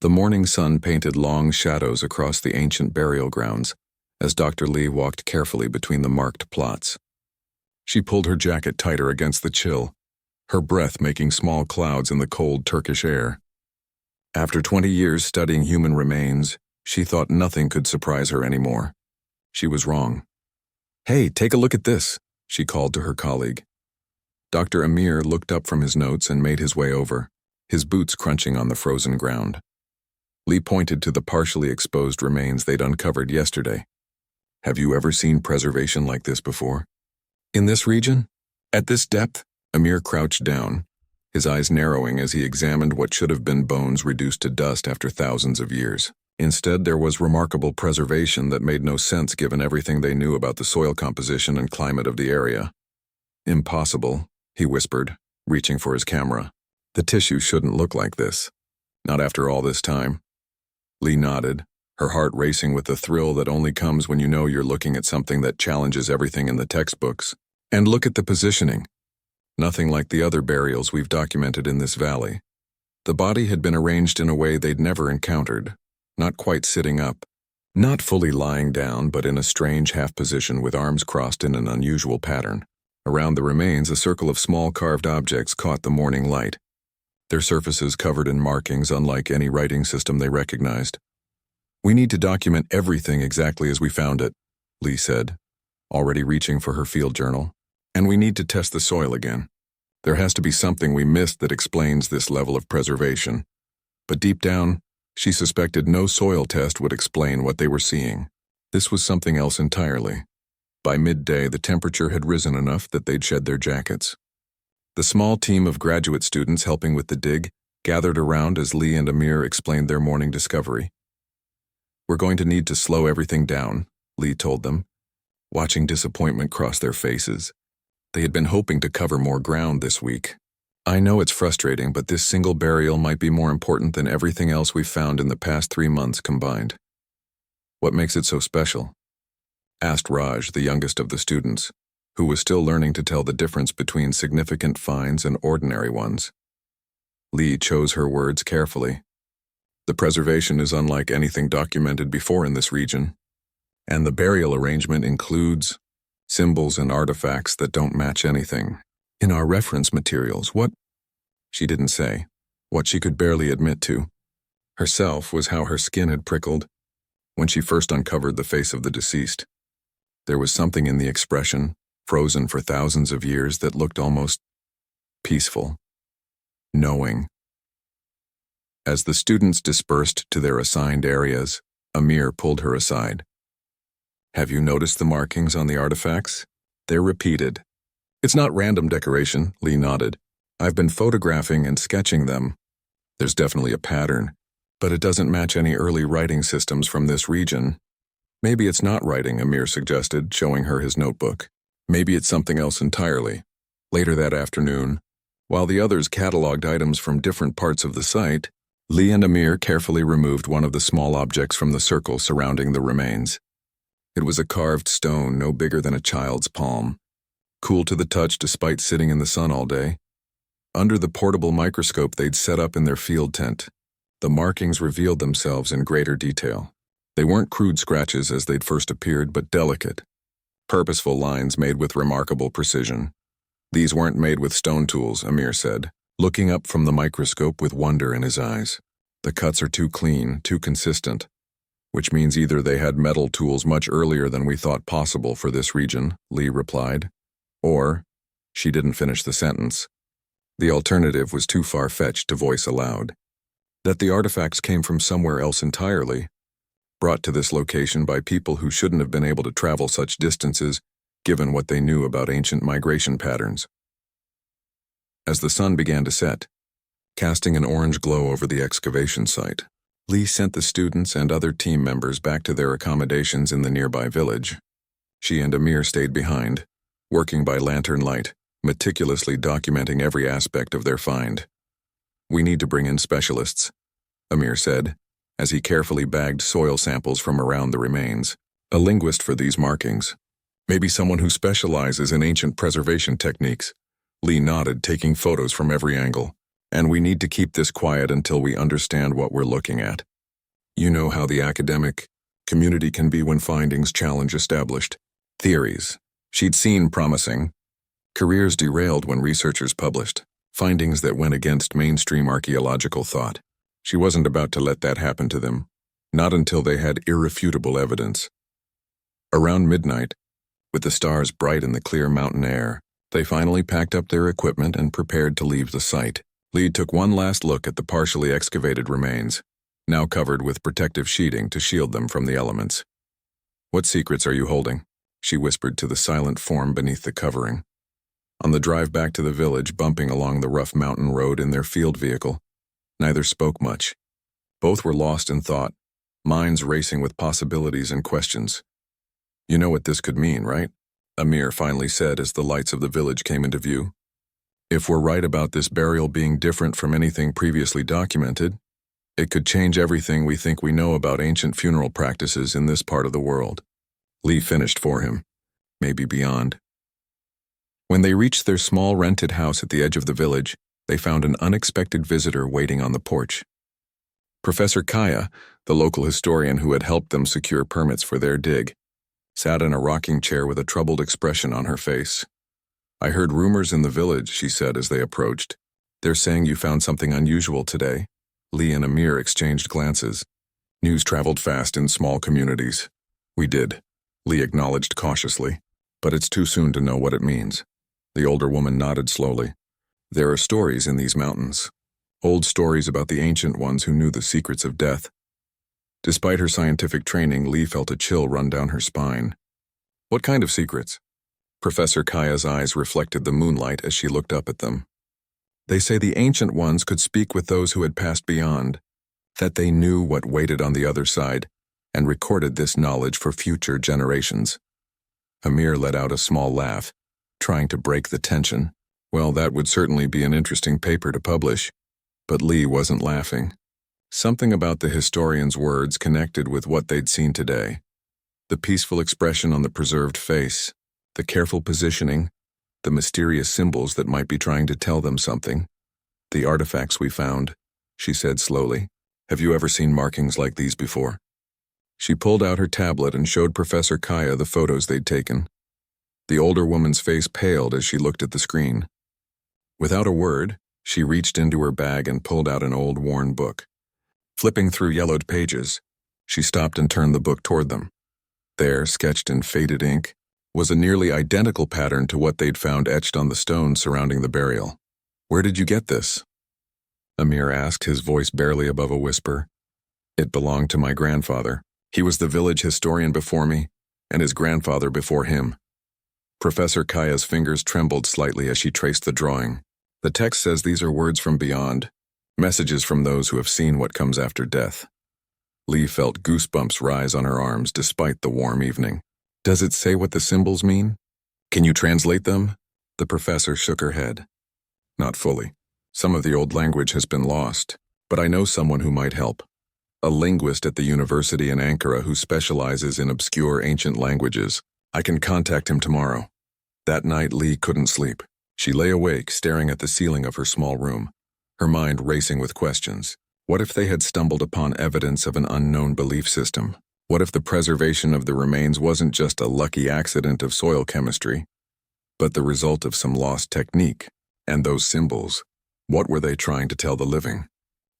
The morning sun painted long shadows across the ancient burial grounds as Dr. Lee walked carefully between the marked plots. She pulled her jacket tighter against the chill, her breath making small clouds in the cold Turkish air. After 20 years studying human remains, she thought nothing could surprise her anymore. She was wrong. "Hey, take a look at this," she called to her colleague. Dr. Amir looked up from his notes and made his way over, his boots crunching on the frozen ground. Lee pointed to the partially exposed remains they'd uncovered yesterday. "Have you ever seen preservation like this before?" "In this region? At this depth?" Amir crouched down, his eyes narrowing as he examined what should have been bones reduced to dust after thousands of years. Instead, there was remarkable preservation that made no sense given everything they knew about the soil composition and climate of the area. "Impossible," he whispered, reaching for his camera. "The tissue shouldn't look like this. Not after all this time." Lee nodded, her heart racing with the thrill that only comes when you know you're looking at something that challenges everything in the textbooks. "And look at the positioning. Nothing like the other burials we've documented in this valley." The body had been arranged in a way they'd never encountered, not quite sitting up, not fully lying down, but in a strange half position with arms crossed in an unusual pattern. Around the remains, a circle of small carved objects caught the morning light, their surfaces covered in markings unlike any writing system they recognized. "We need to document everything exactly as we found it," Lee said, already reaching for her field journal. "And we need to test the soil again. There has to be something we missed that explains this level of preservation." But deep down, she suspected no soil test would explain what they were seeing. This was something else entirely. By midday, the temperature had risen enough that they'd shed their jackets. The small team of graduate students helping with the dig gathered around as Lee and Amir explained their morning discovery. "We're going to need to slow everything down," Lee told them, watching disappointment cross their faces. They had been hoping to cover more ground this week. "I know it's frustrating, but this single burial might be more important than everything else we've found in the past 3 months combined." "What makes it so special?" asked Raj, the youngest of the students, who was still learning to tell the difference between significant finds and ordinary ones. Lee chose her words carefully. "The preservation is unlike anything documented before in this region, and the burial arrangement includes symbols and artifacts that don't match anything in our reference materials." What? She didn't say. What she could barely admit to herself was how her skin had prickled when she first uncovered the face of the deceased. There was something in the expression, frozen for thousands of years, that looked almost peaceful, knowing. As the students dispersed to their assigned areas, Amir pulled her aside. "Have you noticed the markings on the artifacts? They're repeated." "It's not random decoration," Lee nodded. "I've been photographing and sketching them. There's definitely a pattern, but it doesn't match any early writing systems from this region." "Maybe it's not writing," Amir suggested, showing her his notebook. "Maybe it's something else entirely." Later that afternoon, while the others cataloged items from different parts of the site, Lee and Amir carefully removed one of the small objects from the circle surrounding the remains. It was a carved stone no bigger than a child's palm, cool to the touch despite sitting in the sun all day. Under the portable microscope they'd set up in their field tent, the markings revealed themselves in greater detail. They weren't crude scratches as they'd first appeared, but delicate, purposeful lines made with remarkable precision. "These weren't made with stone tools," Amir said, looking up from the microscope with wonder in his eyes. "The cuts are too clean, too consistent, which means either they had metal tools much earlier than we thought possible for this region," Lee replied, or, she didn't finish the sentence. The alternative was too far-fetched to voice aloud. That the artifacts came from somewhere else entirely, brought to this location by people who shouldn't have been able to travel such distances, given what they knew about ancient migration patterns. As the sun began to set, casting an orange glow over the excavation site, Lee sent the students and other team members back to their accommodations in the nearby village. She and Amir stayed behind, working by lantern light, meticulously documenting every aspect of their find. "We need to bring in specialists," Amir said, as he carefully bagged soil samples from around the remains. "A linguist for these markings. Maybe someone who specializes in ancient preservation techniques." Lee nodded, taking photos from every angle. And we need to keep this quiet until we understand what we're looking at. You know how the academic community can be when findings challenge established theories. She'd seen promising careers derailed when researchers published findings that went against mainstream archaeological thought. She wasn't about to let that happen to them, not until they had irrefutable evidence. Around midnight, with the stars bright in the clear mountain air, they finally packed up their equipment and prepared to leave the site. Lee took one last look at the partially excavated remains, now covered with protective sheeting to shield them from the elements. "What secrets are you holding?" she whispered to the silent form beneath the covering. On the drive back to the village, bumping along the rough mountain road in their field vehicle, neither spoke much. Both were lost in thought, minds racing with possibilities and questions. "You know what this could mean, right?" Amir finally said as the lights of the village came into view. "If we're right about this burial being different from anything previously documented, it could change everything we think we know about ancient funeral practices in this part of the world." Lee finished for him, maybe beyond. When they reached their small rented house at the edge of the village, they found an unexpected visitor waiting on the porch. Professor Kaya, the local historian who had helped them secure permits for their dig, sat in a rocking chair with a troubled expression on her face. "I heard rumors in the village," she said as they approached. "They're saying you found something unusual today." Lee and Amir exchanged glances. News traveled fast in small communities. "We did," Lee acknowledged cautiously, "but it's too soon to know what it means." The older woman nodded slowly. "There are stories in these mountains. Old stories about the ancient ones who knew the secrets of death." Despite her scientific training, Lee felt a chill run down her spine. "What kind of secrets?" Professor Kaya's eyes reflected the moonlight as she looked up at them. "They say the ancient ones could speak with those who had passed beyond, that they knew what waited on the other side, and recorded this knowledge for future generations." Amir let out a small laugh, trying to break the tension. Well, that would certainly be an interesting paper to publish. But Lee wasn't laughing. Something about the historian's words connected with what they'd seen today. The peaceful expression on the preserved face, the careful positioning, the mysterious symbols that might be trying to tell them something. "The artifacts we found," she said slowly. "Have you ever seen markings like these before?" She pulled out her tablet and showed Professor Kaya the photos they'd taken. The older woman's face paled as she looked at the screen. Without a word, she reached into her bag and pulled out an old, worn book. Flipping through yellowed pages, she stopped and turned the book toward them. There, sketched in faded ink, was a nearly identical pattern to what they'd found etched on the stones surrounding the burial. "Where did you get this?" Amir asked, his voice barely above a whisper. "It belonged to my grandfather. He was the village historian before me, and his grandfather before him." Professor Kaya's fingers trembled slightly as she traced the drawing. "The text says these are words from beyond, messages from those who have seen what comes after death." Lee felt goosebumps rise on her arms despite the warm evening. "Does it say what the symbols mean? Can you translate them?" The professor shook her head. "Not fully. Some of the old language has been lost, but I know someone who might help. A linguist at the university in Ankara who specializes in obscure ancient languages. I can contact him tomorrow." That night, Lee couldn't sleep. She lay awake, staring at the ceiling of her small room, her mind racing with questions. What if they had stumbled upon evidence of an unknown belief system? What if the preservation of the remains wasn't just a lucky accident of soil chemistry, but the result of some lost technique? And those symbols, what were they trying to tell the living?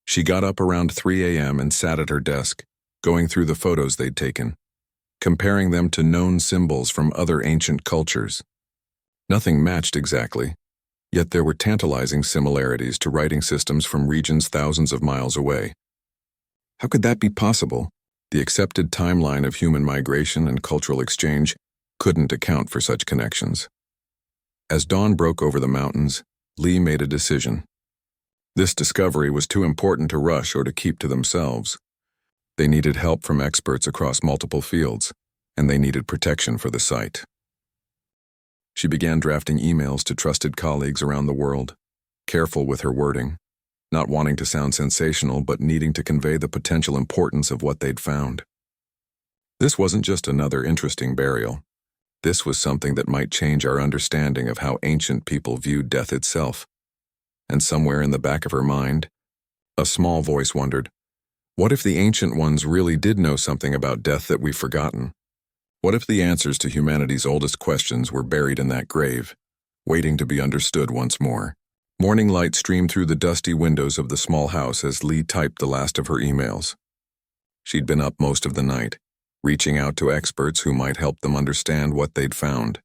She got up around 3 a.m. and sat at her desk, going through the photos they'd taken, comparing them to known symbols from other ancient cultures. Nothing matched exactly, yet there were tantalizing similarities to writing systems from regions thousands of miles away. How could that be possible? The accepted timeline of human migration and cultural exchange couldn't account for such connections. As dawn broke over the mountains, Lee made a decision. This discovery was too important to rush or to keep to themselves. They needed help from experts across multiple fields, and they needed protection for the site. She began drafting emails to trusted colleagues around the world, careful with her wording, not wanting to sound sensational but needing to convey the potential importance of what they'd found. This wasn't just another interesting burial. This was something that might change our understanding of how ancient people viewed death itself. And somewhere in the back of her mind, a small voice wondered, what if the ancient ones really did know something about death that we've forgotten? What if the answers to humanity's oldest questions were buried in that grave, waiting to be understood once more? Morning light streamed through the dusty windows of the small house as Lee typed the last of her emails. She'd been up most of the night, reaching out to experts who might help them understand what they'd found.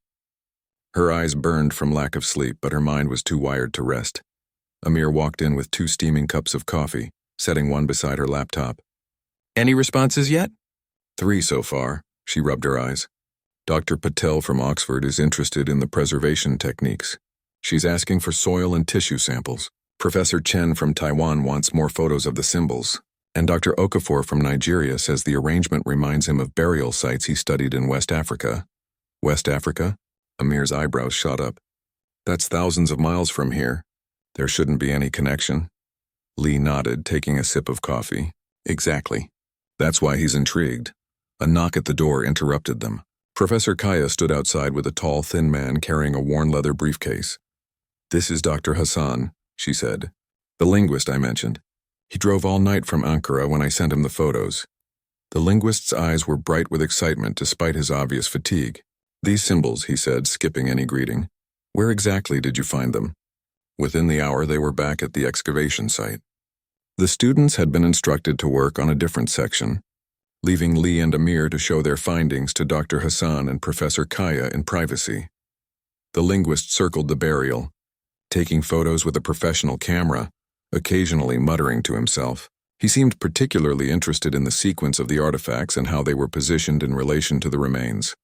Her eyes burned from lack of sleep, but her mind was too wired to rest. Amir walked in with 2 steaming cups of coffee, setting one beside her laptop. Any responses yet? 3 so far, she rubbed her eyes. Dr. Patel from Oxford is interested in the preservation techniques. She's asking for soil and tissue samples. Professor Chen from Taiwan wants more photos of the symbols. And Dr. Okafor from Nigeria says the arrangement reminds him of burial sites he studied in West Africa. West Africa? Amir's eyebrows shot up. That's thousands of miles from here. There shouldn't be any connection. Lee nodded, taking a sip of coffee. Exactly. That's why he's intrigued. A knock at the door interrupted them. Professor Kaya stood outside with a tall, thin man carrying a worn leather briefcase. This is Dr. Hassan, she said. The linguist I mentioned. He drove all night from Ankara when I sent him the photos. The linguist's eyes were bright with excitement despite his obvious fatigue. These symbols, he said, skipping any greeting. Where exactly did you find them? Within the hour, they were back at the excavation site. The students had been instructed to work on a different section, leaving Lee and Amir to show their findings to Dr. Hassan and Professor Kaya in privacy. The linguist circled the burial, taking photos with a professional camera, occasionally muttering to himself. He seemed particularly interested in the sequence of the artifacts and how they were positioned in relation to the remains.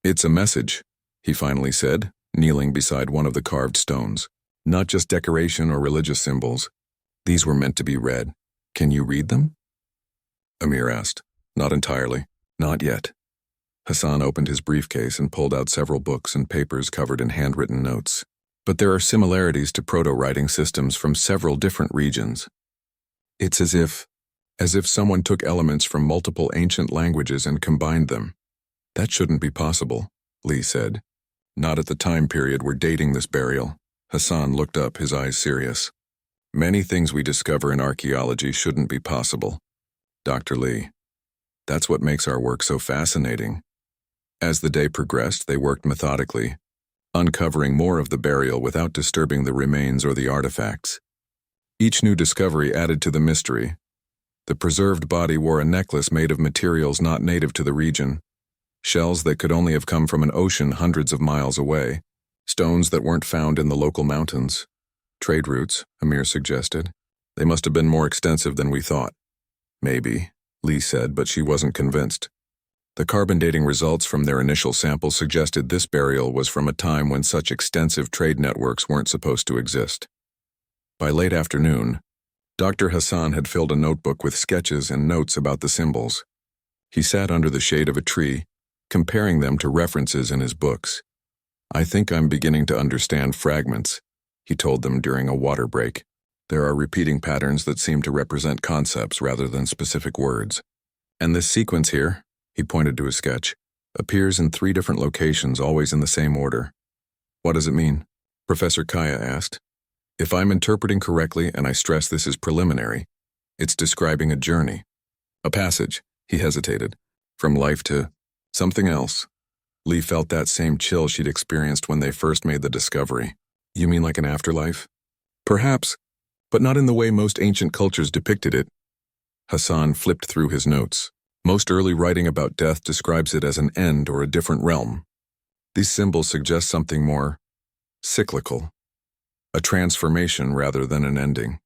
It's a message, he finally said, kneeling beside one of the carved stones. Not just decoration or religious symbols. These were meant to be read. Can you read them? Amir asked. Not entirely. Not yet. Hassan opened his briefcase and pulled out several books and papers covered in handwritten notes. But there are similarities to proto-writing systems from several different regions. It's as if someone took elements from multiple ancient languages and combined them. That shouldn't be possible, Lee said. Not at the time period we're dating this burial. Hassan looked up, his eyes serious. Many things we discover in archaeology shouldn't be possible. Dr. Lee. That's what makes our work so fascinating. As the day progressed, they worked methodically, uncovering more of the burial without disturbing the remains or the artifacts. Each new discovery added to the mystery. The preserved body wore a necklace made of materials not native to the region, shells that could only have come from an ocean hundreds of miles away, stones that weren't found in the local mountains. Trade routes, Amir suggested. They must have been more extensive than we thought. Maybe, Lee said, but she wasn't convinced. The carbon dating results from their initial samples suggested this burial was from a time when such extensive trade networks weren't supposed to exist. By late afternoon, Dr. Hassan had filled a notebook with sketches and notes about the symbols. He sat under the shade of a tree, comparing them to references in his books. I think I'm beginning to understand fragments, he told them during a water break. There are repeating patterns that seem to represent concepts rather than specific words. And this sequence here, he pointed to a sketch, appears in 3 different locations, always in the same order. What does it mean? Professor Kaya asked. If I'm interpreting correctly, and I stress this is preliminary, it's describing a journey. A passage, he hesitated, from life to something else. Lee felt that same chill she'd experienced when they first made the discovery. You mean like an afterlife? Perhaps, but not in the way most ancient cultures depicted it. Hassan flipped through his notes. Most early writing about death describes it as an end or a different realm. These symbols suggest something more cyclical, a transformation rather than an ending.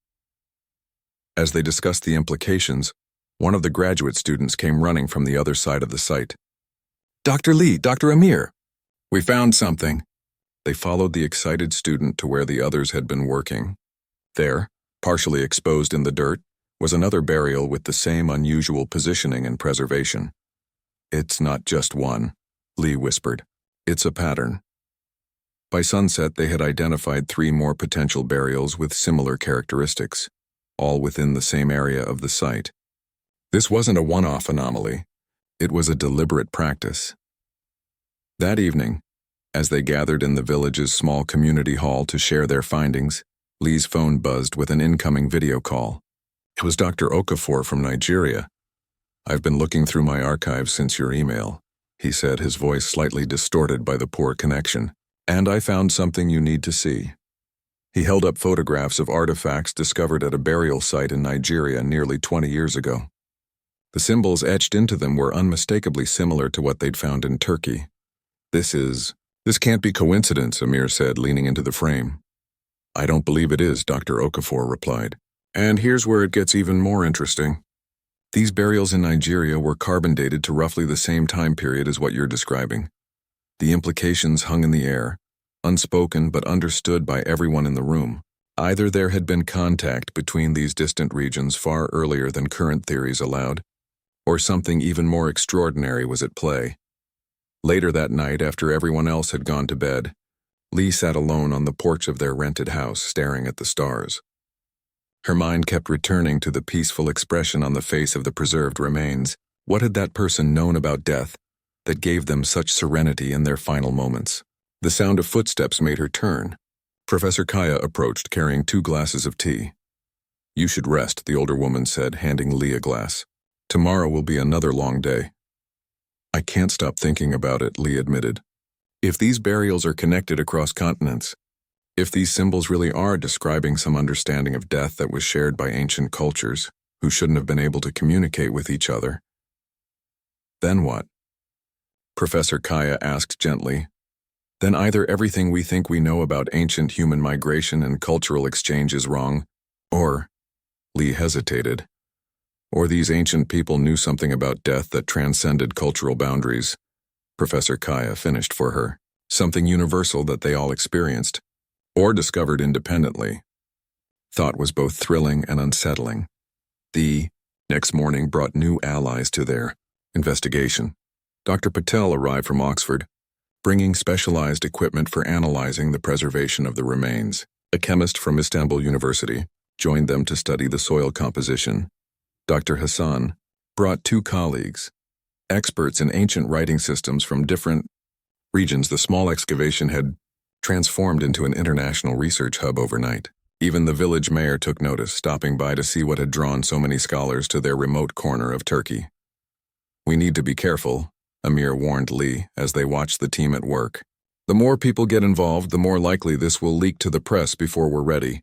As they discussed the implications, one of the graduate students came running from the other side of the site. Dr. Lee, Dr. Amir, we found something. They followed the excited student to where the others had been working. There, partially exposed in the dirt, was another burial with the same unusual positioning and preservation. It's not just one, Lee whispered. It's a pattern. By sunset, they had identified 3 more potential burials with similar characteristics, all within the same area of the site. This wasn't a one-off anomaly. It was a deliberate practice. That evening, as they gathered in the village's small community hall to share their findings, Lee's phone buzzed with an incoming video call. It was Dr. Okafor from Nigeria. "I've been looking through my archives since your email," he said, his voice slightly distorted by the poor connection. "And I found something you need to see." He held up photographs of artifacts discovered at a burial site in Nigeria nearly 20 years ago. The symbols etched into them were unmistakably similar to what they'd found in Turkey. This can't be coincidence," Amir said, leaning into the frame. "I don't believe it is," Dr. Okafor replied. "And here's where it gets even more interesting. These burials in Nigeria were carbon dated to roughly the same time period as what you're describing. The implications hung in the air, unspoken but understood by everyone in the room. Either there had been contact between these distant regions far earlier than current theories allowed, or something even more extraordinary was at play. Later that night, after everyone else had gone to bed, Lee sat alone on the porch of their rented house, staring at the stars. Her mind kept returning to the peaceful expression on the face of the preserved remains. What had that person known about death that gave them such serenity in their final moments? The sound of footsteps made her turn. Professor Kaya approached, carrying 2 glasses of tea. "You should rest," the older woman said, handing Lee a glass. "Tomorrow will be another long day." "I can't stop thinking about it," Lee admitted. "If these burials are connected across continents, if these symbols really are describing some understanding of death that was shared by ancient cultures who shouldn't have been able to communicate with each other, then what?" Professor Kaya asked gently. "Then either everything we think we know about ancient human migration and cultural exchange is wrong, or," Lee hesitated, "or these ancient people knew something about death that transcended cultural boundaries." Professor Kaya finished for her. "Something universal that they all experienced, or discovered independently." Thought was both thrilling and unsettling. The next morning brought new allies to their investigation. Dr. Patel arrived from Oxford, bringing specialized equipment for analyzing the preservation of the remains. A chemist from Istanbul University joined them to study the soil composition. Dr. Hassan brought 2 colleagues, experts in ancient writing systems from different regions. The small excavation had transformed into an international research hub overnight. Even the village mayor took notice, stopping by to see what had drawn so many scholars to their remote corner of Turkey. "We need to be careful," Amir warned Lee as they watched the team at work. "The more people get involved, the more likely this will leak to the press before we're ready."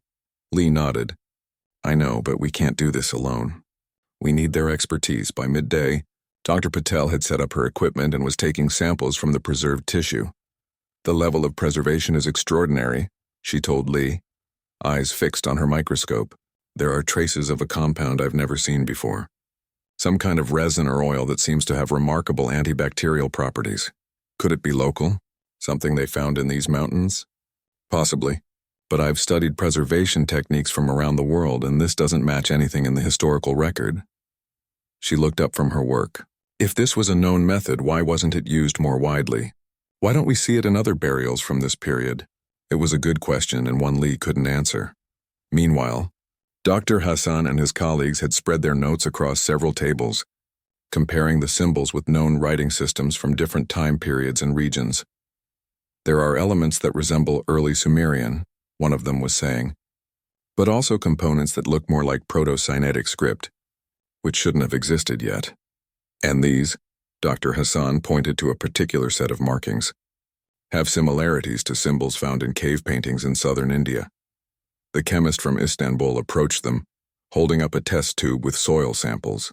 Lee nodded. "I know, but we can't do this alone. We need their expertise." By midday, Dr. Patel had set up her equipment and was taking samples from the preserved tissue. "The level of preservation is extraordinary," she told Lee, eyes fixed on her microscope. "There are traces of a compound I've never seen before. Some kind of resin or oil that seems to have remarkable antibacterial properties. Could it be local? Something they found in these mountains? Possibly. But I've studied preservation techniques from around the world, and this doesn't match anything in the historical record." She looked up from her work. "If this was a known method, why wasn't it used more widely? Why don't we see it in other burials from this period?" It was a good question and one Lee couldn't answer. Meanwhile, Dr. Hassan and his colleagues had spread their notes across several tables, comparing the symbols with known writing systems from different time periods and regions. "There are elements that resemble early Sumerian," one of them was saying, "but also components that look more like Proto-Sinaitic script, which shouldn't have existed yet. And these," Dr. Hassan pointed to a particular set of markings, "have similarities to symbols found in cave paintings in southern India." The chemist from Istanbul approached them, holding up a test tube with soil samples.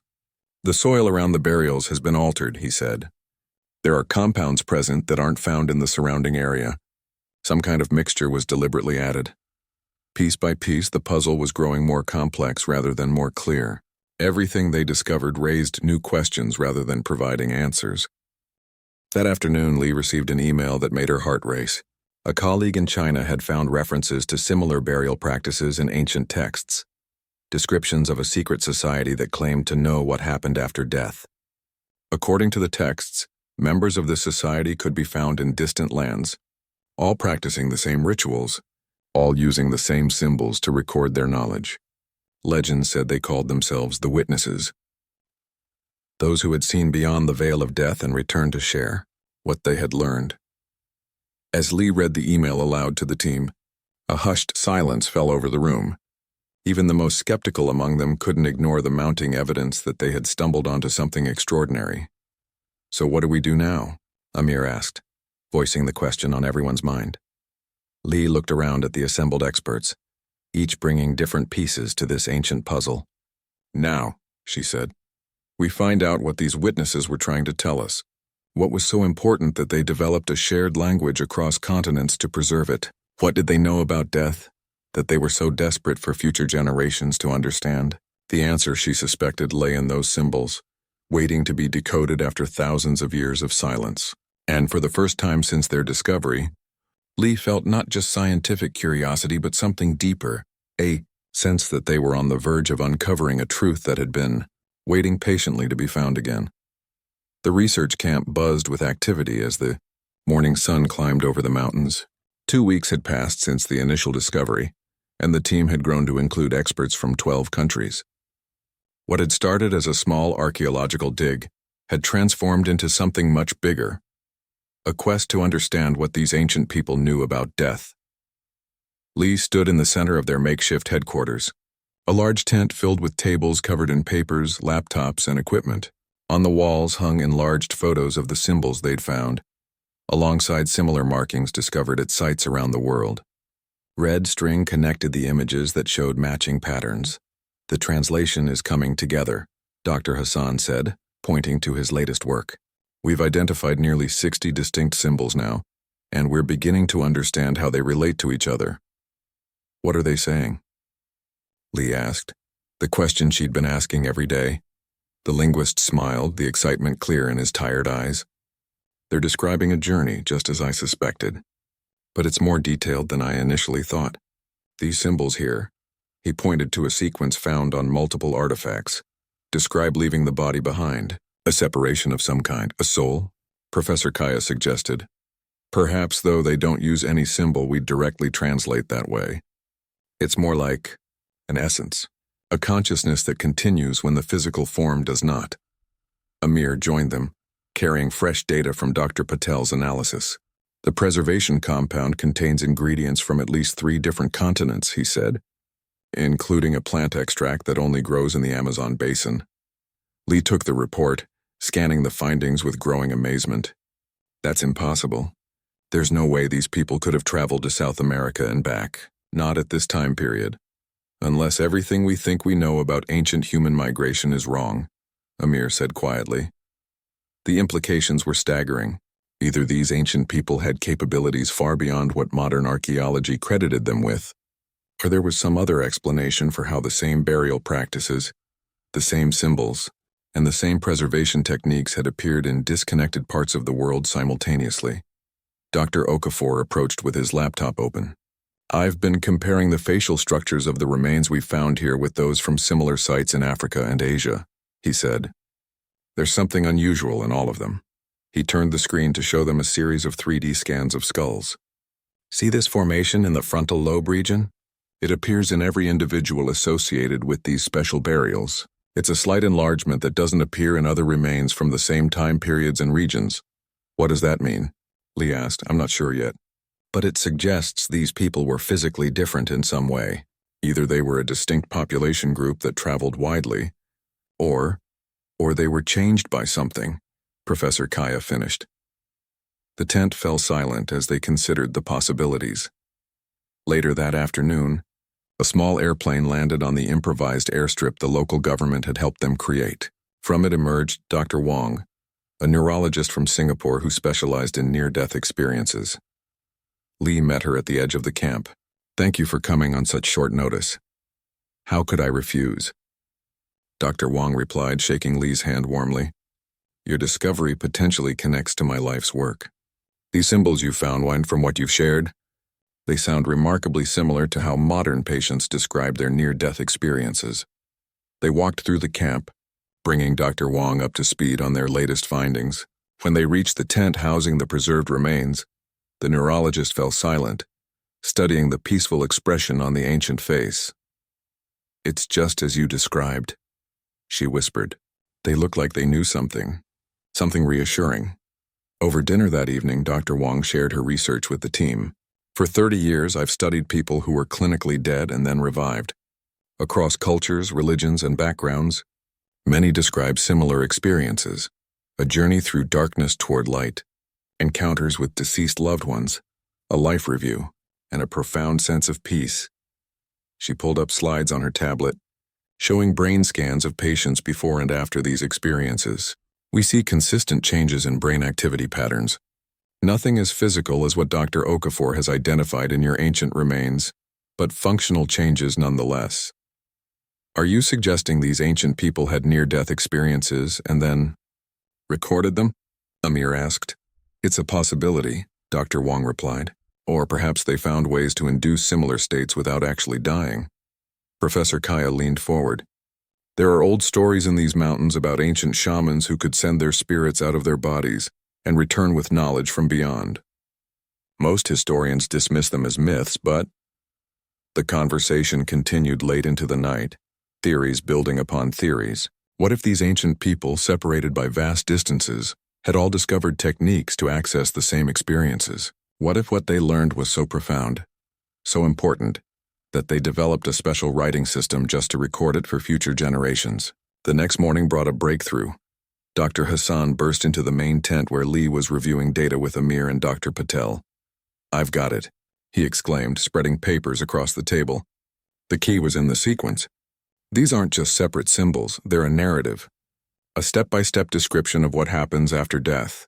"The soil around the burials has been altered," he said. "There are compounds present that aren't found in the surrounding area. Some kind of mixture was deliberately added." Piece by piece, the puzzle was growing more complex rather than more clear. Everything they discovered raised new questions rather than providing answers. That afternoon, Lee received an email that made her heart race. A colleague in China had found references to similar burial practices in ancient texts, descriptions of a secret society that claimed to know what happened after death. According to the texts, members of this society could be found in distant lands, all practicing the same rituals, all using the same symbols to record their knowledge. Legend said they called themselves the Witnesses, those who had seen beyond the veil of death and returned to share what they had learned. As Lee read the email aloud to the team, A hushed silence fell over the room. Even the most skeptical among them couldn't ignore the mounting evidence that they had stumbled onto something extraordinary. "So what do we do now?" Amir asked, voicing the question on everyone's mind. Lee looked around at the assembled experts, each bringing different pieces to this ancient puzzle. "Now," she said, "we find out what these witnesses were trying to tell us. What was so important that they developed a shared language across continents to preserve it? What did they know about death that they were so desperate for future generations to understand?" The answer, she suspected, lay in those symbols, waiting to be decoded after thousands of years of silence. And for the first time since their discovery, Lee felt not just scientific curiosity but something deeper, a sense that they were on the verge of uncovering a truth that had been waiting patiently to be found again. The research camp buzzed with activity as the morning sun climbed over the mountains. 2 weeks had passed since the initial discovery, and the team had grown to include experts from 12 countries. What had started as a small archaeological dig had transformed into something much bigger, a quest to understand what these ancient people knew about death. Lee stood in the center of their makeshift headquarters, a large tent filled with tables covered in papers, laptops, and equipment. On the walls hung enlarged photos of the symbols they'd found, alongside similar markings discovered at sites around the world. Red string connected the images that showed matching patterns. "The translation is coming together," Dr. Hassan said, pointing to his latest work. "We've identified nearly 60 distinct symbols now, and we're beginning to understand how they relate to each other." "What are they saying?" Lee asked, the question she'd been asking every day. The linguist smiled, the excitement clear in his tired eyes. "They're describing a journey, just as I suspected. But it's more detailed than I initially thought. These symbols here," he pointed to a sequence found on multiple artifacts, "describe leaving the body behind, a separation of some kind, a soul," Professor Kaya suggested. "Perhaps, though they don't use any symbol we'd directly translate that way. It's more like an essence, a consciousness that continues when the physical form does not." Amir joined them, carrying fresh data from Dr. Patel's analysis. "The preservation compound contains ingredients from at least 3 different continents," he said, "including a plant extract that only grows in the Amazon basin." Lee took the report, scanning the findings with growing amazement. "That's impossible. There's no way these people could have traveled to South America and back, not at this time period. Unless everything we think we know about ancient human migration is wrong," Amir said quietly. The implications were staggering. Either these ancient people had capabilities far beyond what modern archaeology credited them with, or there was some other explanation for how the same burial practices, the same symbols, and the same preservation techniques had appeared in disconnected parts of the world simultaneously. Dr. Okafor approached with his laptop open. "I've been comparing the facial structures of the remains we found here with those from similar sites in Africa and Asia," he said. "There's something unusual in all of them." He turned the screen to show them a series of 3D scans of skulls. "See this formation in the frontal lobe region? It appears in every individual associated with these special burials. It's a slight enlargement that doesn't appear in other remains from the same time periods and regions." "What does that mean?" Lee asked. "I'm not sure yet. But it suggests these people were physically different in some way. Either they were a distinct population group that traveled widely, or they were changed by something," Professor Kaya finished. The tent fell silent as they considered the possibilities. Later that afternoon, a small airplane landed on the improvised airstrip the local government had helped them create. From it emerged Dr. Wong, a neurologist from Singapore who specialized in near-death experiences. Lee met her at the edge of the camp. "Thank you for coming on such short notice." "How could I refuse?" Dr. Wong replied, shaking Lee's hand warmly. "Your discovery potentially connects to my life's work. These symbols you found, and from what you've shared, they sound remarkably similar to how modern patients describe their near-death experiences." They walked through the camp, bringing Dr. Wong up to speed on their latest findings. When they reached the tent housing the preserved remains, the neurologist fell silent, studying the peaceful expression on the ancient face. "It's just as you described," she whispered. They looked like they knew something reassuring. Over dinner that evening, Dr. Wong shared her research with the team. For 30 years, I've studied people who were clinically dead and then revived. Across cultures, religions, and backgrounds, many describe similar experiences: a journey through darkness toward light, encounters with deceased loved ones, a life review, and a profound sense of peace. She pulled up slides on her tablet, showing brain scans of patients before and after these experiences. We see consistent changes in brain activity patterns. Nothing as physical as what Dr. Okafor has identified in your ancient remains, but functional changes nonetheless. Are you suggesting these ancient people had near-death experiences and then recorded them? Amir asked. It's a possibility, Dr. Wong replied. Or perhaps they found ways to induce similar states without actually dying. Professor Kaya leaned forward. There are old stories in these mountains about ancient shamans who could send their spirits out of their bodies and return with knowledge from beyond. Most historians dismiss them as myths, but the conversation continued late into the night, theories building upon theories. What if these ancient people, separated by vast distances, had all discovered techniques to access the same experiences? What if what they learned was so profound, so important, that they developed a special writing system just to record it for future generations? The next morning brought a breakthrough. Dr. Hassan burst into the main tent where Lee was reviewing data with Amir and Dr. Patel. "I've got it," he exclaimed, spreading papers across the table. The key was in the sequence. These aren't just separate symbols, they're a narrative, a step-by-step description of what happens after death.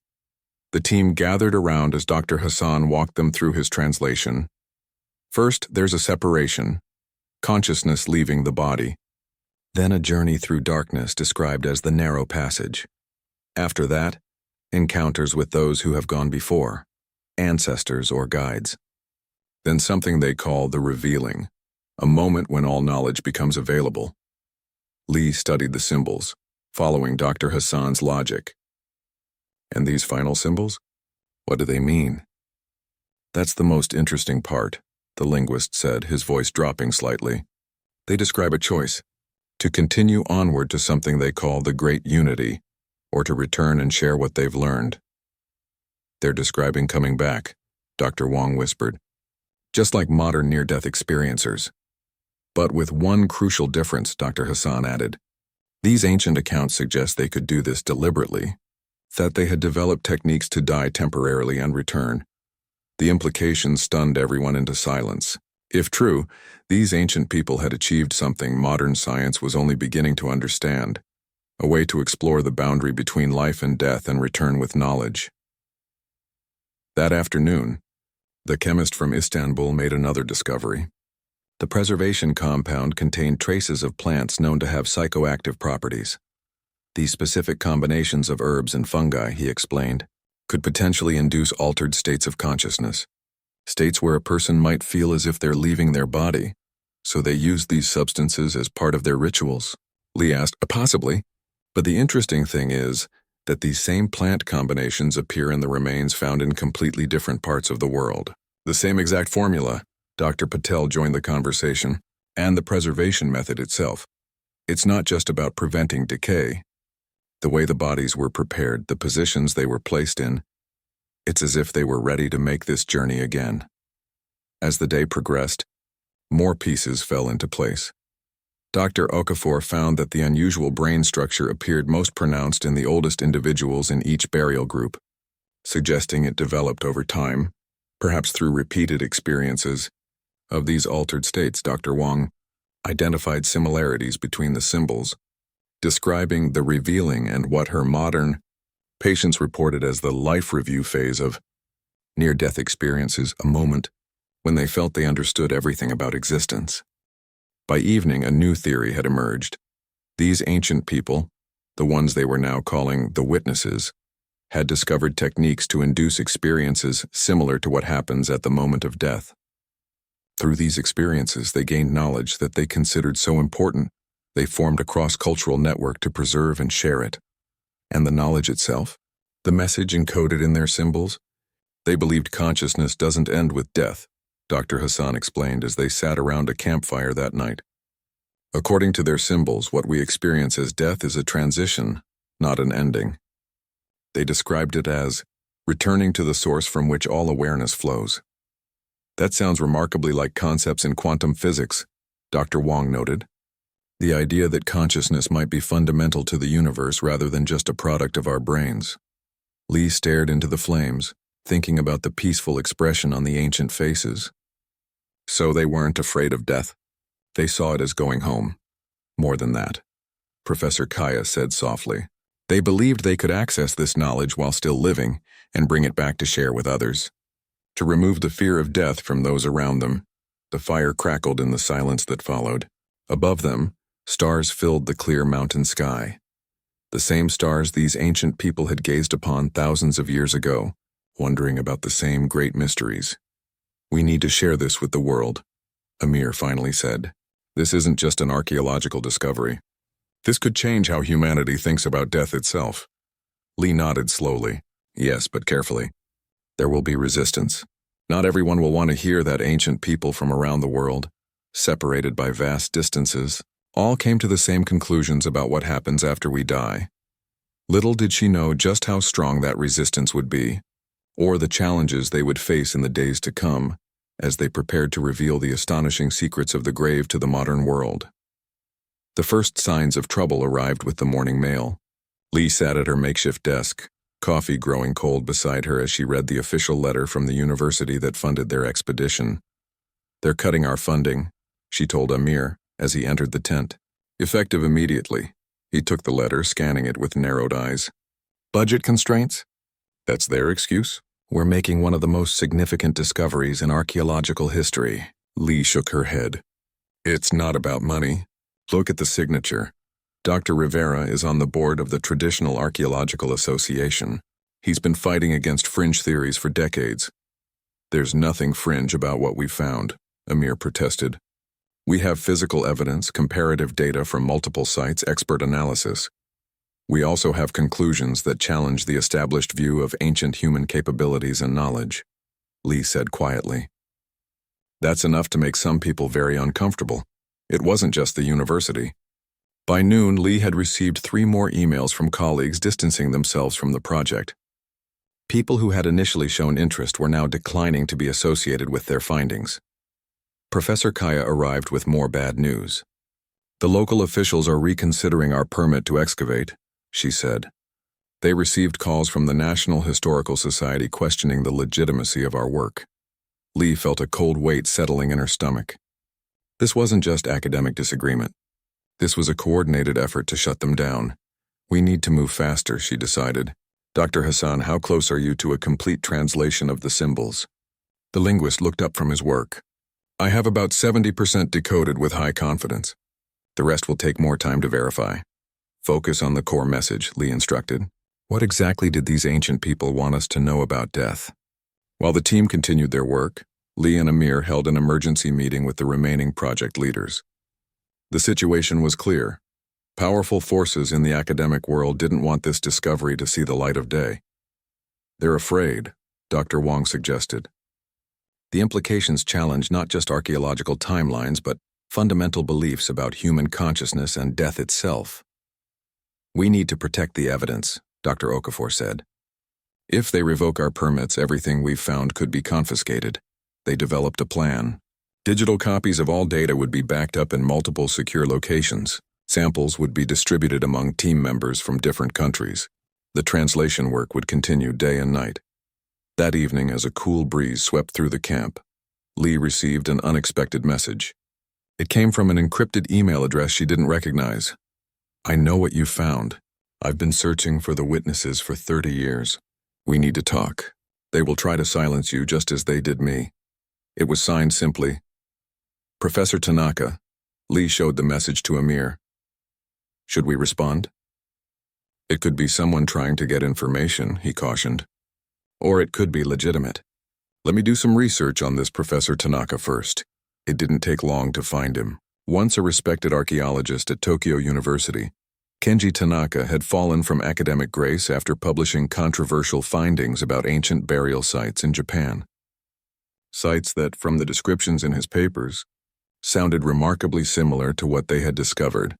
The team gathered around as Dr. Hassan walked them through his translation. First, there's a separation, consciousness leaving the body. Then a journey through darkness described as the narrow passage. After that, encounters with those who have gone before, ancestors or guides. Then something they call the revealing, a moment when all knowledge becomes available. Lee studied the symbols, following Dr. Hassan's logic. And these final symbols? What do they mean? That's the most interesting part, the linguist said, his voice dropping slightly. They describe a choice: to continue onward to something they call the Great Unity, or to return and share what they've learned. They're describing coming back, Dr. Wong whispered, just like modern near-death experiencers. But with one crucial difference, Dr. Hassan added. These ancient accounts suggest they could do this deliberately, that they had developed techniques to die temporarily and return. The implications stunned everyone into silence. If true, these ancient people had achieved something modern science was only beginning to understand, a way to explore the boundary between life and death and return with knowledge. That afternoon, the chemist from Istanbul made another discovery. The preservation compound contained traces of plants known to have psychoactive properties. These specific combinations of herbs and fungi, he explained, could potentially induce altered states of consciousness, states where a person might feel as if they're leaving their body, so they used these substances as part of their rituals. Lee asked, possibly, but the interesting thing is that these same plant combinations appear in the remains found in completely different parts of the world. The same exact formula. Dr. Patel joined the conversation, and the preservation method itself. It's not just about preventing decay. The way the bodies were prepared, the positions they were placed in, it's as if they were ready to make this journey again. As the day progressed, more pieces fell into place. Dr. Okafor found that the unusual brain structure appeared most pronounced in the oldest individuals in each burial group, suggesting it developed over time, perhaps through repeated experiences of these altered states. Dr. Wong identified similarities between the symbols, describing the revealing and what her modern patients reported as the life review phase of near-death experiences, a moment when they felt they understood everything about existence. By evening, a new theory had emerged. These ancient people, the ones they were now calling the witnesses, had discovered techniques to induce experiences similar to what happens at the moment of death. Through these experiences, they gained knowledge that they considered so important, they formed a cross-cultural network to preserve and share it. And the knowledge itself, the message encoded in their symbols? They believed consciousness doesn't end with death, Dr. Hassan explained as they sat around a campfire that night. According to their symbols, what we experience as death is a transition, not an ending. They described it as returning to the source from which all awareness flows. That sounds remarkably like concepts in quantum physics, Dr. Wong noted. The idea that consciousness might be fundamental to the universe rather than just a product of our brains. Lee stared into the flames, thinking about the peaceful expression on the ancient faces. So they weren't afraid of death. They saw it as going home. More than that, Professor Kaya said softly. They believed they could access this knowledge while still living and bring it back to share with others. To remove the fear of death from those around them, the fire crackled in the silence that followed. Above them, stars filled the clear mountain sky. The same stars these ancient people had gazed upon thousands of years ago, wondering about the same great mysteries. We need to share this with the world, Amir finally said. This isn't just an archaeological discovery. This could change how humanity thinks about death itself. Lee nodded slowly. Yes, but carefully. There will be resistance. Not everyone will want to hear that ancient people from around the world, separated by vast distances, all came to the same conclusions about what happens after we die. Little did she know just how strong that resistance would be, or the challenges they would face in the days to come, as they prepared to reveal the astonishing secrets of the grave to the modern world. The first signs of trouble arrived with the morning mail. Lee sat at her makeshift desk, coffee growing cold beside her as she read the official letter from the university that funded their expedition. They're cutting our funding, she told Amir as he entered the tent. Effective immediately. He took the letter, scanning it with narrowed eyes. Budget constraints? That's their excuse? We're making one of the most significant discoveries in archaeological history. Lee shook her head. It's not about money. Look at the signature. Dr. Rivera is on the board of the Traditional Archaeological Association. He's been fighting against fringe theories for decades. There's nothing fringe about what we found, Amir protested. We have physical evidence, comparative data from multiple sites, expert analysis. We also have conclusions that challenge the established view of ancient human capabilities and knowledge, Lee said quietly. That's enough to make some people very uncomfortable. It wasn't just the university. By noon, Lee had received 3 more emails from colleagues distancing themselves from the project. People who had initially shown interest were now declining to be associated with their findings. Professor Kaya arrived with more bad news. The local officials are reconsidering our permit to excavate, she said. They received calls from the National Historical Society questioning the legitimacy of our work. Lee felt a cold weight settling in her stomach. This wasn't just academic disagreement. This was a coordinated effort to shut them down. We need to move faster, she decided. Dr. Hassan, how close are you to a complete translation of the symbols? The linguist looked up from his work. I have about 70% decoded with high confidence. The rest will take more time to verify. Focus on the core message, Lee instructed. What exactly did these ancient people want us to know about death? While the team continued their work, Lee and Amir held an emergency meeting with the remaining project leaders. The situation was clear. Powerful forces in the academic world didn't want this discovery to see the light of day. They're afraid, Dr. Wong suggested. The implications challenge not just archaeological timelines, but fundamental beliefs about human consciousness and death itself. We need to protect the evidence, Dr. Okafor said. If they revoke our permits, everything we've found could be confiscated. They developed a plan. Digital copies of all data would be backed up in multiple secure locations. Samples would be distributed among team members from different countries. The translation work would continue day and night. That evening, as a cool breeze swept through the camp, Lee received an unexpected message. It came from an encrypted email address she didn't recognize. I know what you found. I've been searching for the witnesses for 30 years. We need to talk. They will try to silence you just as they did me. It was signed simply, Professor Tanaka. Lee showed the message to Amir. Should we respond? It could be someone trying to get information, he cautioned. Or it could be legitimate. Let me do some research on this Professor Tanaka first. It didn't take long to find him. Once a respected archaeologist at Tokyo University, Kenji Tanaka had fallen from academic grace after publishing controversial findings about ancient burial sites in Japan. Sites that, from the descriptions in his papers, sounded remarkably similar to what they had discovered.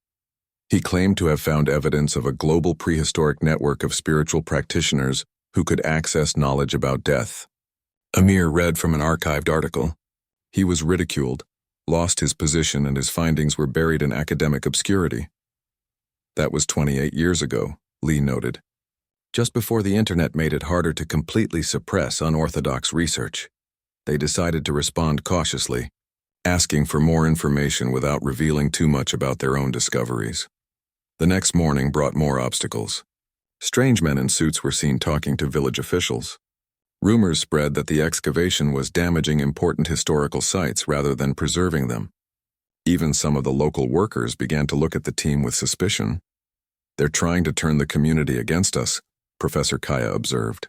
He claimed to have found evidence of a global prehistoric network of spiritual practitioners who could access knowledge about death. Amir read from an archived article. He was ridiculed, lost his position, and his findings were buried in academic obscurity. That was 28 years ago, Lee noted, just before the internet made it harder to completely suppress unorthodox research. They decided to respond cautiously, asking for more information without revealing too much about their own discoveries. The next morning brought more obstacles. Strange men in suits were seen talking to village officials. Rumors spread that the excavation was damaging important historical sites rather than preserving them. Even some of the local workers began to look at the team with suspicion. "They're trying to turn the community against us," Professor Kaya observed.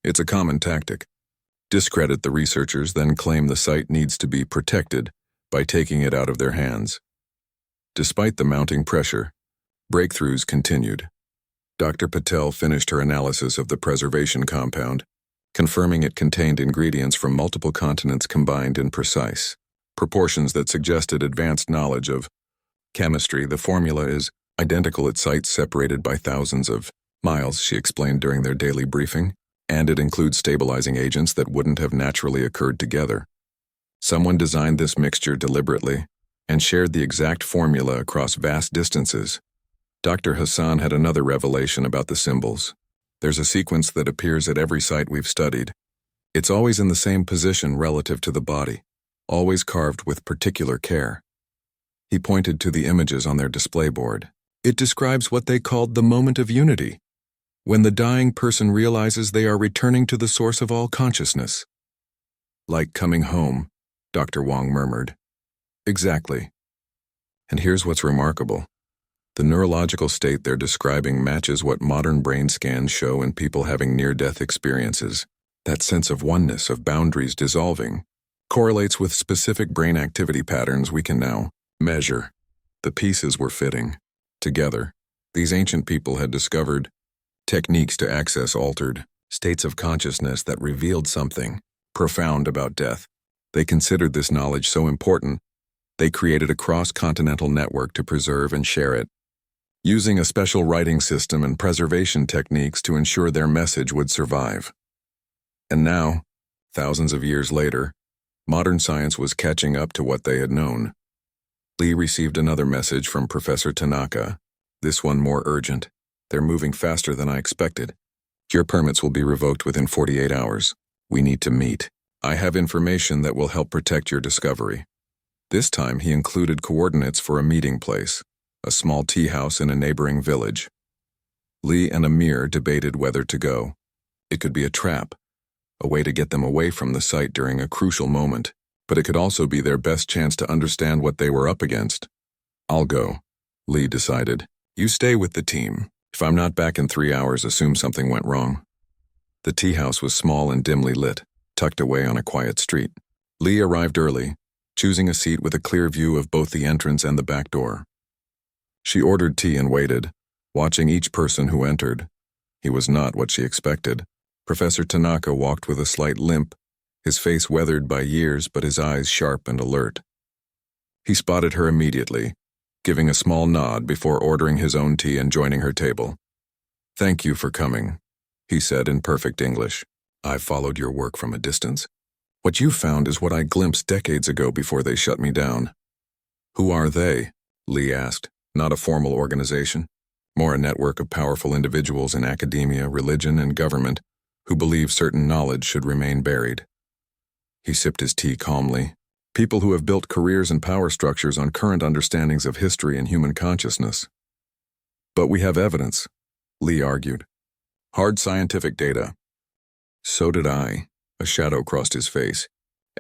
"It's a common tactic. Discredit the researchers, then claim the site needs to be protected by taking it out of their hands." Despite the mounting pressure, breakthroughs continued. Dr. Patel finished her analysis of the preservation compound, confirming it contained ingredients from multiple continents combined in precise proportions that suggested advanced knowledge of chemistry. "The formula is identical at sites separated by thousands of miles," she explained during their daily briefing, "and it includes stabilizing agents that wouldn't have naturally occurred together. Someone designed this mixture deliberately and shared the exact formula across vast distances." Dr. Hassan had another revelation about the symbols. "There's a sequence that appears at every site we've studied. It's always in the same position relative to the body, always carved with particular care." He pointed to the images on their display board. "It describes what they called the moment of unity, when the dying person realizes they are returning to the source of all consciousness." "Like coming home," Dr. Wong murmured. "Exactly. And here's what's remarkable. The neurological state they're describing matches what modern brain scans show in people having near-death experiences. That sense of oneness, of boundaries dissolving, correlates with specific brain activity patterns we can now measure." The pieces were fitting. Together, these ancient people had discovered techniques to access altered states of consciousness that revealed something profound about death. They considered this knowledge so important, they created a cross-continental network to preserve and share it, using a special writing system and preservation techniques to ensure their message would survive. And now, thousands of years later, modern science was catching up to what they had known. Lee received another message from Professor Tanaka, this one more urgent. "They're moving faster than I expected. Your permits will be revoked within 48 hours. We need to meet. I have information that will help protect your discovery." This time he included coordinates for a meeting place, a small tea house in a neighboring village. Lee and Amir debated whether to go. It could be a trap, a way to get them away from the site during a crucial moment, but it could also be their best chance to understand what they were up against. "I'll go," Lee decided. "You stay with the team. If I'm not back in 3 hours, assume something went wrong." The tea house was small and dimly lit, tucked away on a quiet street. Lee arrived early, choosing a seat with a clear view of both the entrance and the back door. She ordered tea and waited, watching each person who entered. He was not what she expected. Professor Tanaka walked with a slight limp, his face weathered by years but his eyes sharp and alert. He spotted her immediately, giving a small nod before ordering his own tea and joining her table. "Thank you for coming," he said in perfect English. "I've followed your work from a distance. What you found is what I glimpsed decades ago before they shut me down." "Who are they?" Lee asked. "Not a formal organization, more a network of powerful individuals in academia, religion, and government who believe certain knowledge should remain buried." He sipped his tea calmly. "People who have built careers and power structures on current understandings of history and human consciousness." "But we have evidence," Lee argued. "Hard scientific data." "So did I." A shadow crossed his face.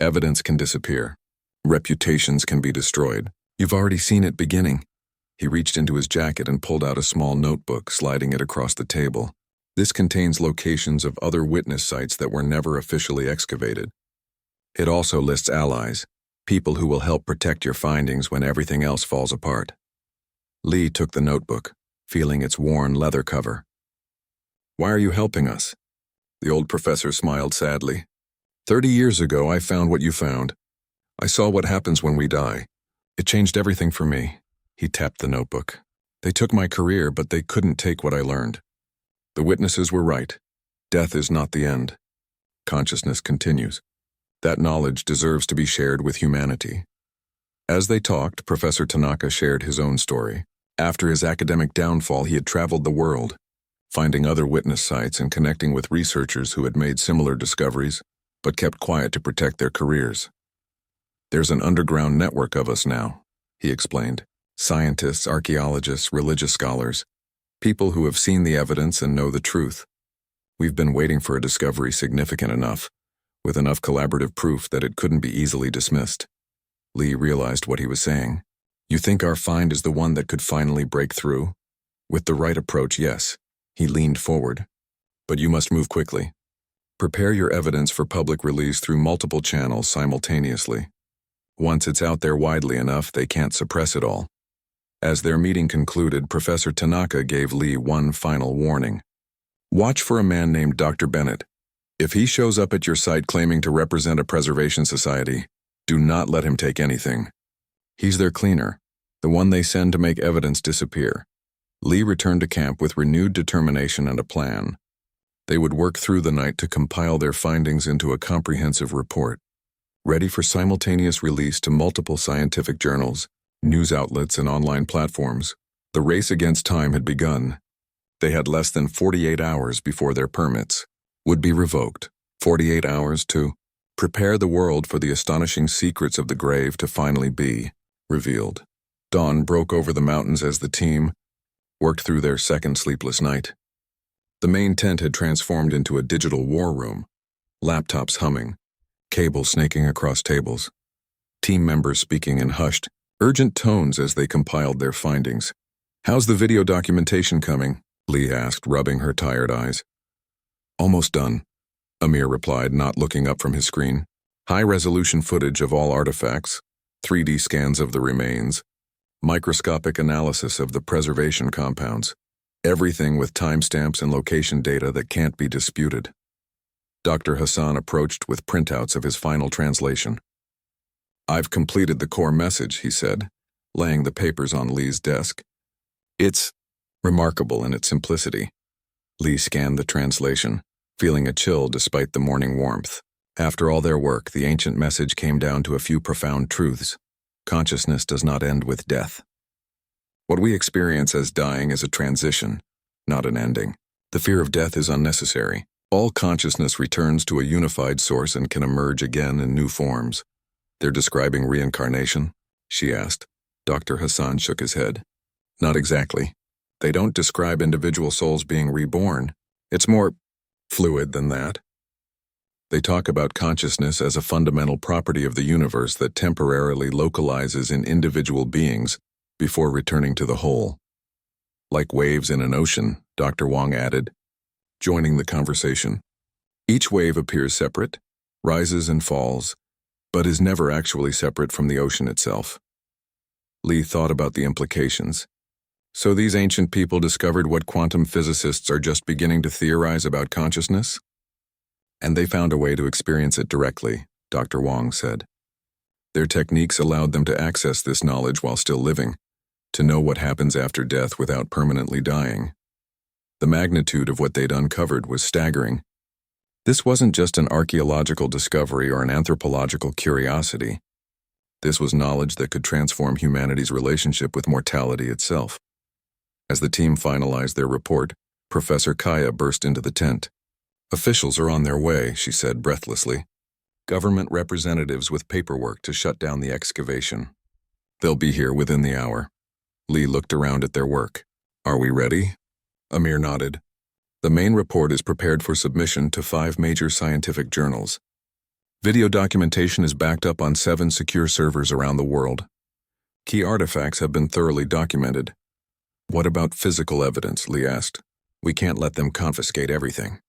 "Evidence can disappear. Reputations can be destroyed. You've already seen it beginning." He reached into his jacket and pulled out a small notebook, sliding it across the table. "This contains locations of other witness sites that were never officially excavated. It also lists allies, people who will help protect your findings when everything else falls apart." Lee took the notebook, feeling its worn leather cover. "Why are you helping us?" The old professor smiled sadly. 30 years ago, I found what you found. I saw what happens when we die. It changed everything for me." He tapped the notebook. "They took my career, but they couldn't take what I learned. The witnesses were right. Death is not the end. Consciousness continues." That knowledge deserves to be shared with humanity. As they talked, Professor Tanaka shared his own story. After his academic downfall, he had traveled the world, finding other witness sites and connecting with researchers who had made similar discoveries, but kept quiet to protect their careers. "There's an underground network of us now," he explained. "Scientists, archaeologists, religious scholars, people who have seen the evidence and know the truth. We've been waiting for a discovery significant enough, with enough collaborative proof that it couldn't be easily dismissed." Lee realized what he was saying. "You think our find is the one that could finally break through?" "With the right approach, yes." He leaned forward. "But you must move quickly. Prepare your evidence for public release through multiple channels simultaneously. Once it's out there widely enough, they can't suppress it all." As their meeting concluded, Professor Tanaka gave Lee one final warning. "Watch for a man named Dr. Bennett. If he shows up at your site claiming to represent a preservation society, do not let him take anything. He's their cleaner, the one they send to make evidence disappear." Lee returned to camp with renewed determination and a plan. They would work through the night to compile their findings into a comprehensive report, ready for simultaneous release to multiple scientific journals, news outlets, and online platforms. The race against time had begun. They had less than 48 hours before their permits would be revoked. 48 hours to prepare the world for the astonishing secrets of the grave to finally be revealed. Dawn broke over the mountains as the team worked through their second sleepless night. The main tent had transformed into a digital war room, laptops humming, cables snaking across tables, team members speaking in hushed, urgent tones as they compiled their findings. "How's the video documentation coming?" Lee asked, rubbing her tired eyes. "Almost done," Amir replied, not looking up from his screen. "High-resolution footage of all artifacts, 3D scans of the remains, microscopic analysis of the preservation compounds, everything with timestamps and location data that can't be disputed." Dr. Hassan approached with printouts of his final translation. "I've completed the core message," he said, laying the papers on Lee's desk. "It's remarkable in its simplicity." Lee scanned the translation, feeling a chill despite the morning warmth. After all their work, the ancient message came down to a few profound truths. Consciousness does not end with death. What we experience as dying is a transition, not an ending. The fear of death is unnecessary. All consciousness returns to a unified source and can emerge again in new forms. "They're describing reincarnation?" she asked. Dr. Hassan shook his head. "Not exactly. They don't describe individual souls being reborn. It's more fluid than that. They talk about consciousness as a fundamental property of the universe that temporarily localizes in individual beings before returning to the whole. Like waves in an ocean," Dr. Wong added, joining the conversation. "Each wave appears separate, rises and falls, but is never actually separate from the ocean itself." Lee thought about the implications. So these ancient people discovered what quantum physicists are just beginning to theorize about consciousness? "And they found a way to experience it directly," Dr. Wong said. "Their techniques allowed them to access this knowledge while still living, to know what happens after death without permanently dying. The magnitude of what they'd uncovered was staggering. This wasn't just an archaeological discovery or an anthropological curiosity. This was knowledge that could transform humanity's relationship with mortality itself." As the team finalized their report, Professor Kaya burst into the tent. "Officials are on their way," she said breathlessly. "Government representatives with paperwork to shut down the excavation. They'll be here within the hour." Lee looked around at their work. "Are we ready?" Amir nodded. "The main report is prepared for submission to 5 major scientific journals. Video documentation is backed up on 7 secure servers around the world. Key artifacts have been thoroughly documented." "What about physical evidence?" Lee asked. "We can't let them confiscate everything."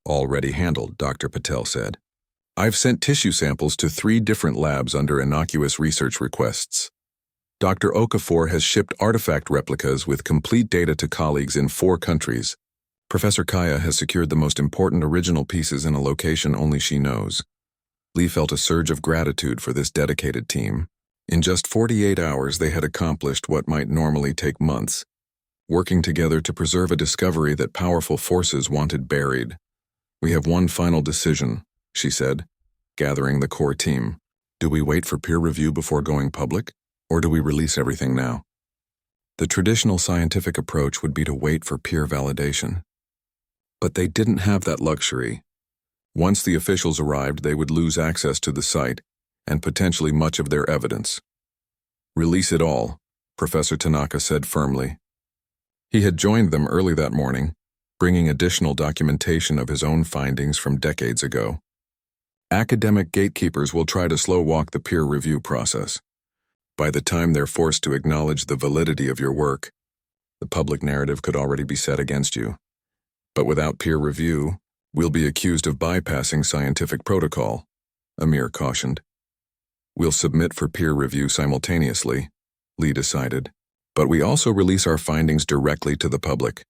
"Already handled," Dr. Patel said. "I've sent tissue samples to 3 different labs under innocuous research requests. Dr. Okafor has shipped artifact replicas with complete data to colleagues in 4 countries. Professor Kaya has secured the most important original pieces in a location only she knows." Lee felt a surge of gratitude for this dedicated team. In just 48 hours, they had accomplished what might normally take months, working together to preserve a discovery that powerful forces wanted buried. "We have one final decision," she said. gathering the core team. Do we wait for peer review before going public, or do we release everything now? The traditional scientific approach would be to wait for peer validation. But they didn't have that luxury. Once the officials arrived, they would lose access to the site and potentially much of their evidence. Release it all, Professor Tanaka said firmly. He had joined them early that morning, bringing additional documentation of his own findings from decades ago. Academic gatekeepers will try to slow-walk the peer review process. By the time they're forced to acknowledge the validity of your work, the public narrative could already be set against you. But without peer review, we'll be accused of bypassing scientific protocol, Amir cautioned. We'll submit for peer review simultaneously, Lee decided, but we also release our findings directly to the public.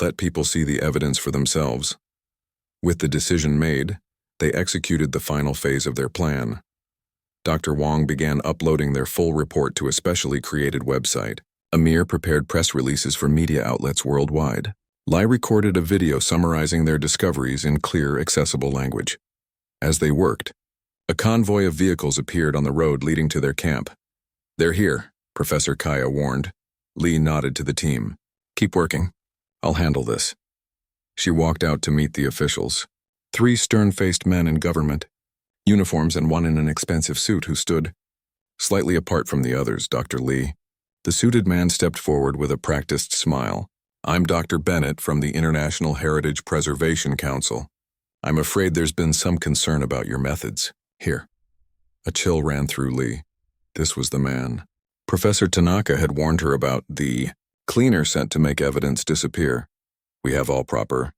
Let people see the evidence for themselves. With the decision made, they executed the final phase of their plan. Dr. Wong began uploading their full report to a specially created website. Amir prepared press releases for media outlets worldwide. Lai recorded a video summarizing their discoveries in clear, accessible language. As they worked, a convoy of vehicles appeared on the road leading to their camp. They're here, Professor Kaya warned. Lee nodded to the team. Keep working. I'll handle this. She walked out to meet the officials. 3 stern-faced men in government, uniforms and one in an expensive suit who stood slightly apart from the others. Dr. Lee. The suited man stepped forward with a practiced smile. I'm Dr. Bennett from the International Heritage Preservation Council. I'm afraid there's been some concern about your methods. Here. A chill ran through Lee. This was the man. Professor Tanaka had warned her about the cleaner sent to make evidence disappear. We have all proper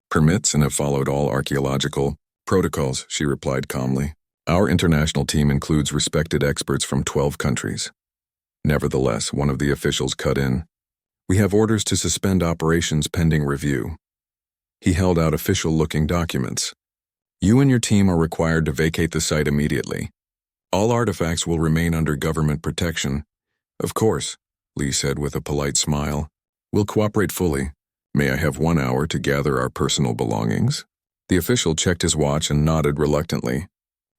permits and have followed all archaeological protocols, she replied calmly. Our international team includes respected experts from 12 countries. Nevertheless, one of the officials cut in. We have orders to suspend operations pending review. He held out official-looking documents. You and your team are required to vacate the site immediately. All artifacts will remain under government protection. Of course, Lee said with a polite smile. We'll cooperate fully. May I have 1 hour to gather our personal belongings? The official checked his watch and nodded reluctantly.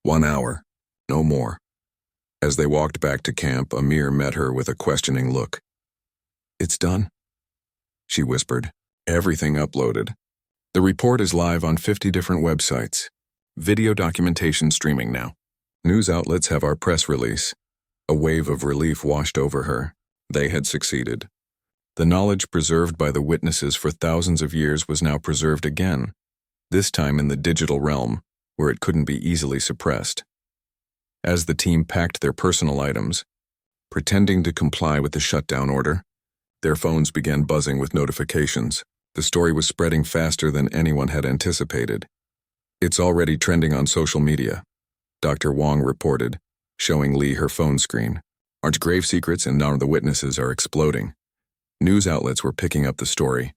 1 hour. No more. As they walked back to camp, Amir met her with a questioning look. It's done, she whispered. Everything uploaded. The report is live on 50 different websites. Video documentation streaming now. News outlets have our press release. A wave of relief washed over her. They had succeeded. The knowledge preserved by the witnesses for thousands of years was now preserved again, this time in the digital realm, where it couldn't be easily suppressed. As the team packed their personal items, pretending to comply with the shutdown order, their phones began buzzing with notifications. The story was spreading faster than anyone had anticipated. It's already trending on social media, Dr. Wong reported, showing Lee her phone screen. Our grave secrets and now the witnesses are exploding. News outlets were picking up the story.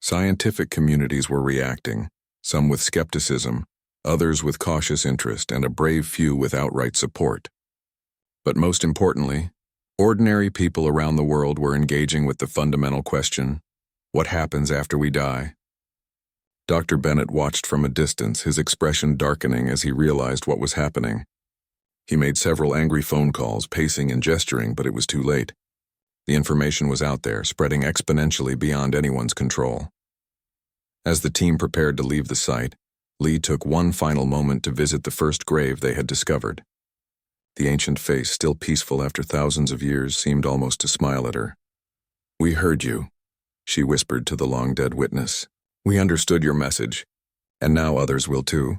Scientific communities were reacting, some with skepticism, others with cautious interest, and a brave few with outright support. But most importantly, ordinary people around the world were engaging with the fundamental question, what happens after we die? Dr. Bennett watched from a distance, his expression darkening as he realized what was happening. He made several angry phone calls, pacing and gesturing, but it was too late. The information was out there, spreading exponentially beyond anyone's control. As the team prepared to leave the site, Lee took one final moment to visit the first grave they had discovered. The ancient face, still peaceful after thousands of years, seemed almost to smile at her. We heard you, she whispered to the long-dead witness. We understood your message, and now others will too.